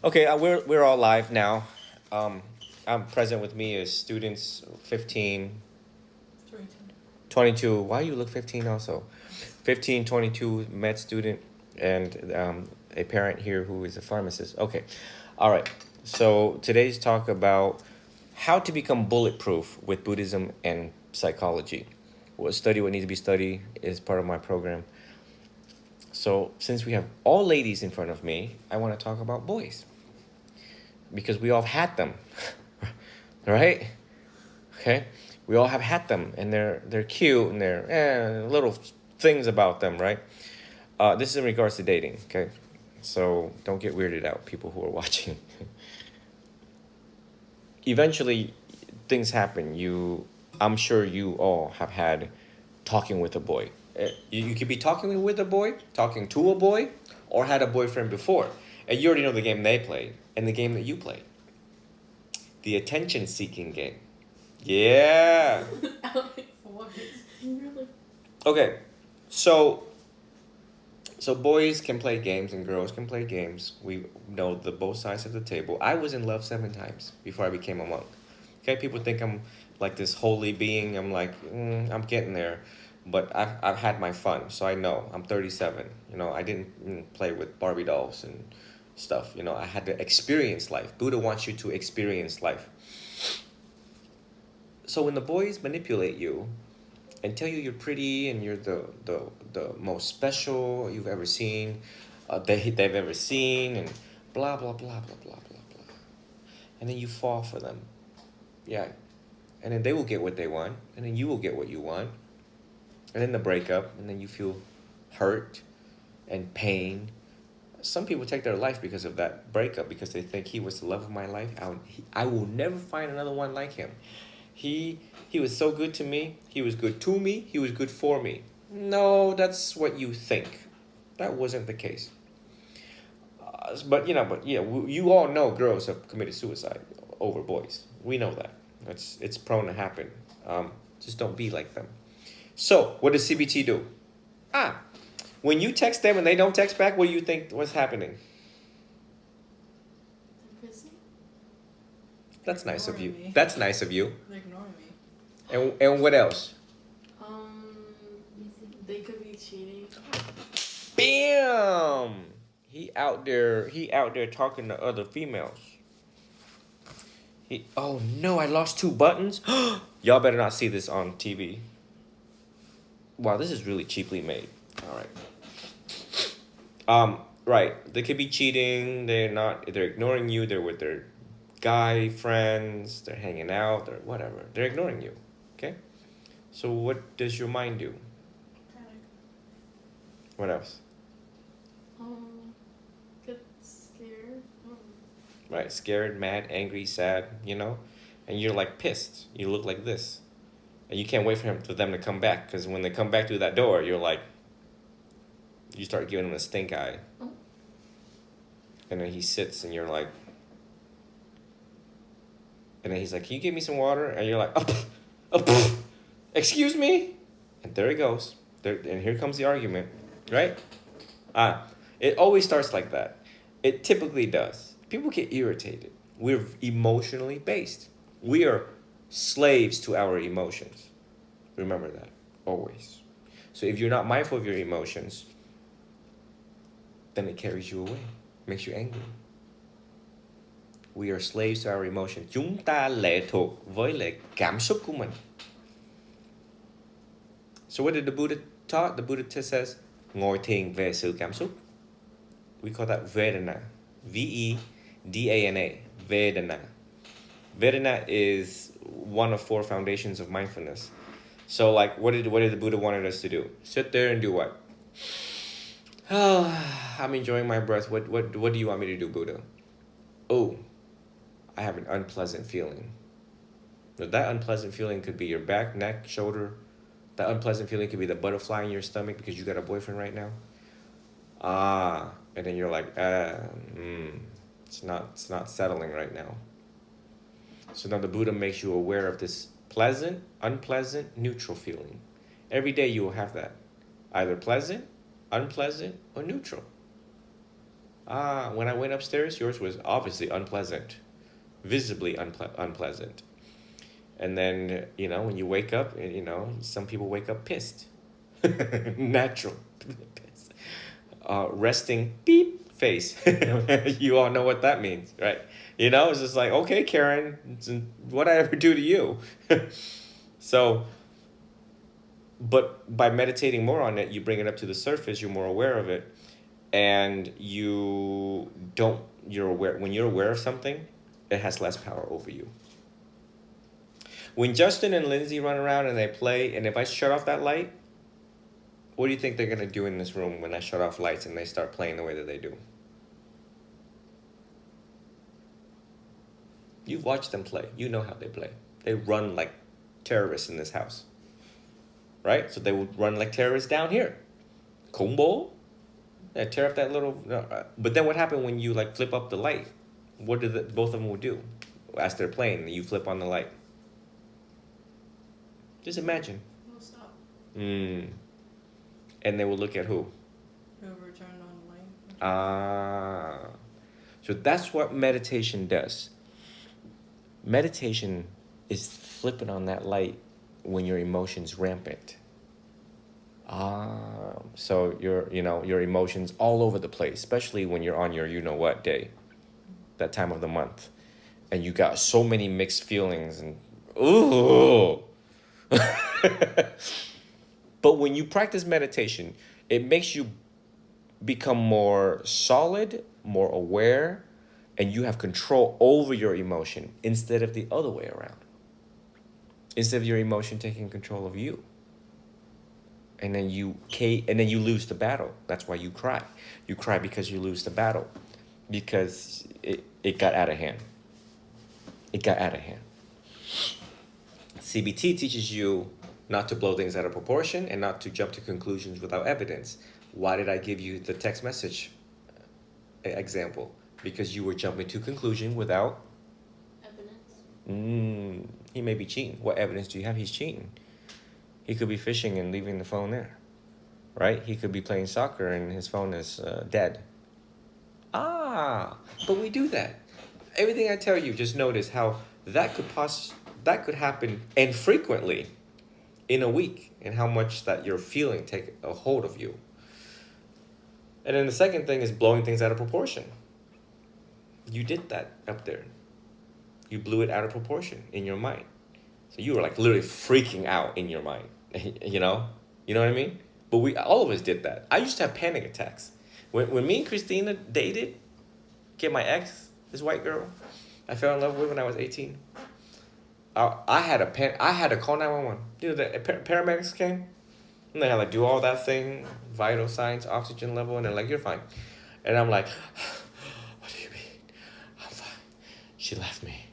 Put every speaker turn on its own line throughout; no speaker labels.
Okay, we're all live now. Um, I'm present with me is students 15, 22. Why you look 15 also? 15, 22 med student and a parent here who is a pharmacist. Okay, all right. So today's talk about how to become bulletproof with Buddhism and psychology. What needs to be studied is part of my program. So since we have all ladies in front of me, I want to talk about boys because we all have had them, right? Okay, we all have had them, and they're cute, and they're little things about them, right? This is in regards to dating, okay? So don't get weirded out, people who are watching. Eventually, things happen. I'm sure you all have had talking with a boy. You could be talking with a boy, talking to a boy, or had a boyfriend before, and you already know the game they played and the game that you played. The attention-seeking game. Yeah. Okay, so boys can play games and girls can play games. We know the both sides of the table. I was in love 7 times before I became a monk. Okay, people think I'm like this holy being. I'm like, I'm getting there, but I've had my fun, so I know. I'm 37. You know, I didn't play with Barbie dolls and stuff. You know, I had to experience life. Buddha wants you to experience life. So when the boys manipulate you and tell you you're pretty and you're the most special you've ever seen, they've ever seen, and blah blah blah blah blah blah blah, and then you fall for them, yeah, and then they will get what they want, and then you will get what you want, and then the breakup, and then you feel hurt and pain. Some people take their life because of that breakup because they think he was the love of my life. I will never find another one like him. He was so good to me. He was good to me. He was good for me. No, that's what you think. That wasn't the case. But you all know girls have committed suicide over boys. We know that. It's prone to happen. Just don't be like them. So what does CBT do? When you text them and they don't text back, what do you think what's happening? That's nice of you.
Me.
That's nice of you.
They're ignoring me.
And what else?
They could be cheating.
Bam! He out there talking to other females. Oh no, I lost 2 buttons. Y'all better not see this on TV. Wow, this is really cheaply made. All right. Right. They could be cheating. They're ignoring you. They're with their guy friends. They're hanging out. They're whatever. They're ignoring you. Okay? So what does your mind do?
Panic.
What else?
Get scared.
Right, scared, mad, angry, sad, and you're like pissed. You look like this, and you can't wait for them to come back, because when they come back through that door, you're like, you start giving him a stink eye, and then he sits, and you're like, and then he's like, can you give me some water? And you're like, excuse me, and there he goes. And here comes the argument, right? It always starts like that. It typically does. People get irritated. We're emotionally based. We are slaves to our emotions. Remember that, always. So if you're not mindful of your emotions, then it carries you away, makes you angry. We are slaves to our emotions. Chúng ta lệ thuộc với lại cảm xúc của mình. So what did the Buddha taught? The Buddha says, ngồi thiền về sự cảm xúc. We call that Vedana. Vedana. Vedana. Vedana is one of 4 foundations of mindfulness. So like, what did the Buddha wanted us to do? Sit there and do what? I'm enjoying my breath. What do you want me to do, Buddha? Oh, I have an unpleasant feeling. Now, that unpleasant feeling could be your back, neck, shoulder. That unpleasant feeling could be the butterfly in your stomach because you got a boyfriend right now. And then you're like, it's not settling right now. So now the Buddha makes you aware of this pleasant, unpleasant, neutral feeling. Every day you will have that. Either pleasant, unpleasant, or neutral. When I went upstairs, yours was obviously unpleasant, visibly unpleasant. And then, when you wake up, some people wake up pissed. Natural piss. Resting beep face. You all know what that means, right? It's just like, okay, Karen, what I ever do to you? So, but by meditating more on it, you bring it up to the surface, you're more aware of it, and you're aware, when you're aware of something, it has less power over you. When Justin and Lindsay run around and they play, and if I shut off that light, what do you think they're going to do in this room when I shut off lights and they start playing the way that they do? You've watched them play. You know how they play. They run like terrorists in this house. Right? So they would run like terrorists down here. Combo. Yeah, tear up that little... but then what happened when you flip up the light? What do both of them would do? As they're playing, you flip on the light. Just imagine.
We'll stop.
And they will look at who?
Whoever turned on the light.
So that's what meditation does. Meditation is flipping on that light when your emotions rampant. So your emotions all over the place, especially when you're on your you-know-what day, that time of the month, and you got so many mixed feelings and ooh. But when you practice meditation, it makes you become more solid, more aware, and you have control over your emotion instead of the other way around. Instead of your emotion taking control of you. And then you lose the battle. That's why you cry. You cry because you lose the battle. Because it got out of hand. It got out of hand. CBT teaches you not to blow things out of proportion and not to jump to conclusions without evidence. Why did I give you the text message example? Because you were jumping to conclusion without
Evidence.
He may be cheating. What evidence do you have he's cheating? He could be fishing and leaving the phone there, right? He could be playing soccer and his phone is dead. But we do that. Everything I tell you, just notice how that could happen infrequently in a week, and how much that you're feeling take a hold of you. And then the second thing is blowing things out of proportion. You did that up there. You blew it out of proportion in your mind. So you were literally freaking out in your mind. You know what I mean? But all of us did that. I used to have panic attacks. When me and Christina dated, my ex, this white girl I fell in love with when I was 18, I had to call 911. The paramedics came, and they had to do all that thing, vital signs, oxygen level, and they're like, you're fine. And I'm like, what do you mean? I'm fine. She left me.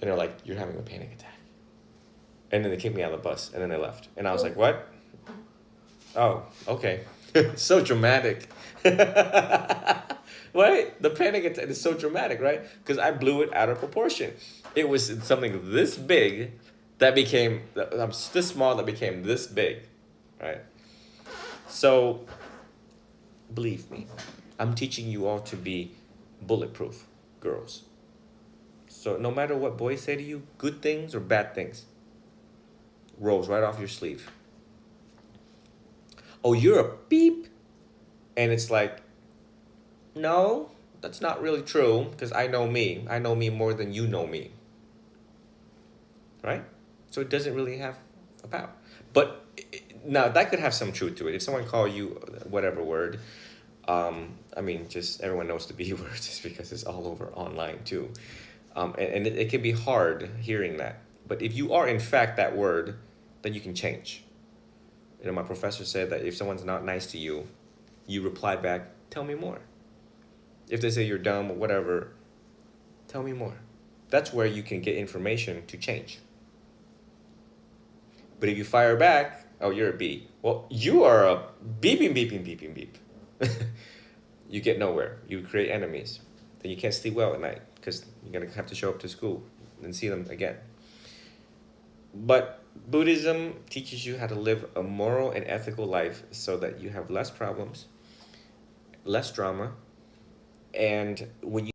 And they're like, you're having a panic attack. And then they kicked me out of the bus, and then they left. And I was like, what? Oh, okay. So dramatic. Right? The panic attack is so dramatic, right? Because I blew it out of proportion. It was something this big that became, this small that became this big, right? So, believe me, I'm teaching you all to be bulletproof girls. So no matter what boys say to you, good things or bad things, rolls right off your sleeve. Oh, you're a beep. And it's like, no, that's not really true, because I know me. I know me more than you know me. Right? So it doesn't really have a power. But now that could have some truth to it. If someone call you whatever word, just everyone knows the B word just because it's all over online too. And it can be hard hearing that. But if you are in fact that word, then you can change. My professor said that if someone's not nice to you, you reply back, tell me more. If they say you're dumb or whatever, tell me more. That's where you can get information to change. But if you fire back, oh, you're a B. Well, you are a beeping, beeping, beeping, beep. You get nowhere. You create enemies. Then you can't sleep well at night because you're going to have to show up to school and see them again. But Buddhism teaches you how to live a moral and ethical life so that you have less problems, less drama, And when